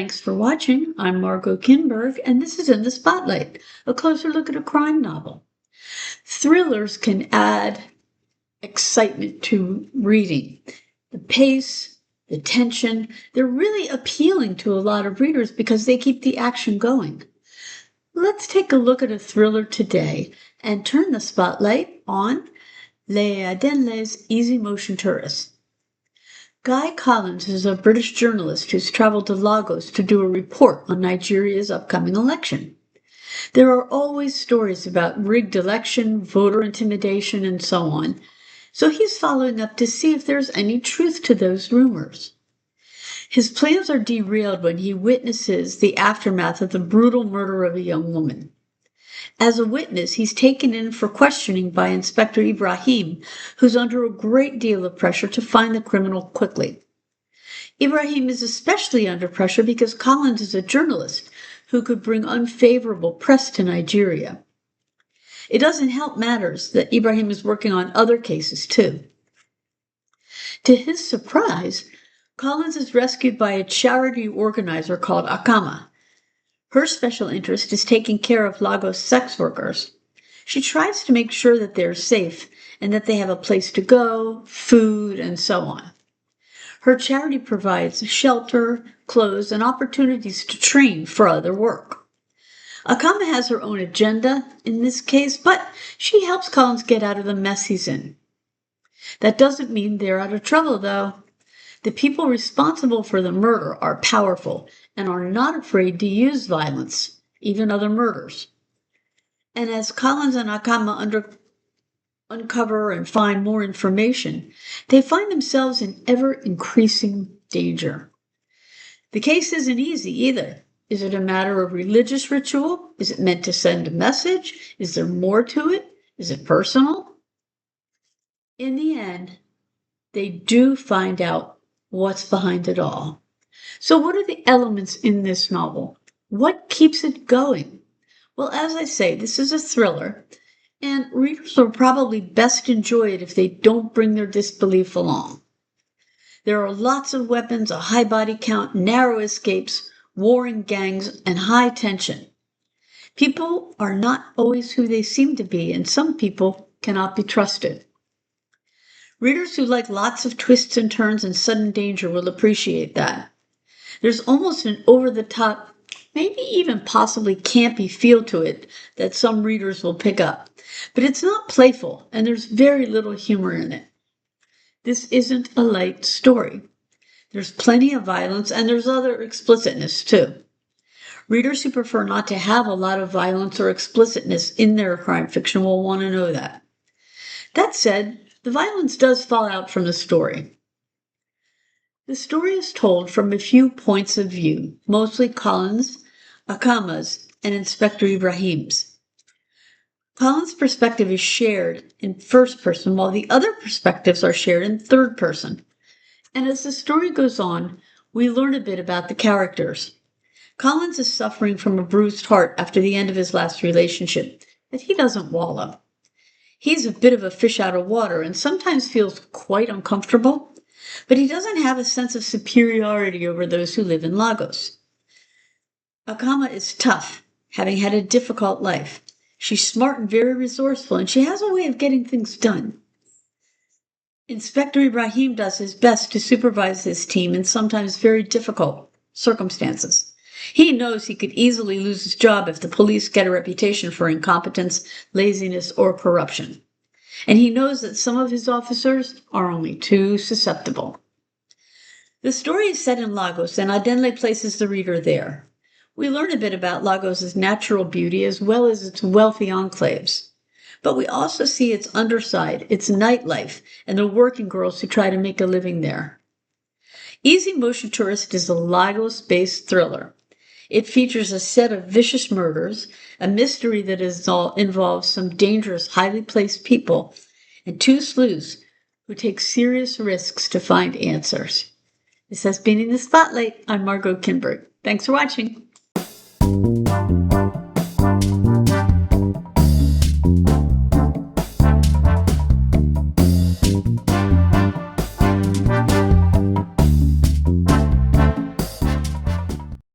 Thanks for watching. I'm Margot Kinberg, and this is In the Spotlight, a closer look at a crime novel. Thrillers can add excitement to reading. The pace, the tension, they're really appealing to a lot of readers because they keep the action going. Let's take a look at a thriller today and turn the spotlight on Leye Adenle's Easy Motion Tourist. Guy Collins is a British journalist who's traveled to Lagos to do a report on Nigeria's upcoming election. There are always stories about rigged election, voter intimidation, and so on, so he's following up to see if there's any truth to those rumors. His plans are derailed when he witnesses the aftermath of the brutal murder of a young woman. As a witness, he's taken in for questioning by Inspector Ibrahim, who's under a great deal of pressure to find the criminal quickly. Ibrahim is especially under pressure because Collins is a journalist who could bring unfavorable press to Nigeria. It doesn't help matters that Ibrahim is working on other cases too. To his surprise, Collins is rescued by a charity organizer called Akama. Her special interest is taking care of Lagos sex workers. She tries to make sure that they're safe and that they have a place to go, food, and so on. Her charity provides shelter, clothes, and opportunities to train for other work. Akama has her own agenda in this case, but she helps Collins get out of the mess he's in. That doesn't mean they're out of trouble, though. The people responsible for the murder are powerful and are not afraid to use violence, even other murders. And as Collins and Akama uncover and find more information, they find themselves in ever-increasing danger. The case isn't easy either. Is it a matter of religious ritual? Is it meant to send a message? Is there more to it? Is it personal? In the end, they do find out what's behind it all. So what are the elements in this novel? What keeps it going? Well, as I say, this is a thriller, and readers will probably best enjoy it if they don't bring their disbelief along. There are lots of weapons, a high body count, narrow escapes, warring gangs, and high tension. People are not always who they seem to be, and some people cannot be trusted. Readers who like lots of twists and turns and sudden danger will appreciate that. There's almost an over-the-top, maybe even possibly campy feel to it that some readers will pick up. But it's not playful, and there's very little humor in it. This isn't a light story. There's plenty of violence, and there's other explicitness, too. Readers who prefer not to have a lot of violence or explicitness in their crime fiction will want to know that. That said, the violence does fall out from the story. The story is told from a few points of view, mostly Collins, Akama's, and Inspector Ibrahim's. Collins' perspective is shared in first person, while the other perspectives are shared in third person. And as the story goes on, we learn a bit about the characters. Collins is suffering from a bruised heart after the end of his last relationship, but he doesn't wallow. He's a bit of a fish out of water and sometimes feels quite uncomfortable, but he doesn't have a sense of superiority over those who live in Lagos. Akama is tough, having had a difficult life. She's smart and very resourceful, and she has a way of getting things done. Inspector Ibrahim does his best to supervise his team in sometimes very difficult circumstances. He knows he could easily lose his job if the police get a reputation for incompetence, laziness, or corruption. And he knows that some of his officers are only too susceptible. The story is set in Lagos, and Adenle places the reader there. We learn a bit about Lagos' natural beauty as well as its wealthy enclaves. But we also see its underside, its nightlife, and the working girls who try to make a living there. Easy Motion Tourist is a Lagos-based thriller. It features a set of vicious murders, a mystery that involves some dangerous, highly placed people, and two sleuths who take serious risks to find answers. This has been In the Spotlight. I'm Margot Kinberg. Thanks for watching.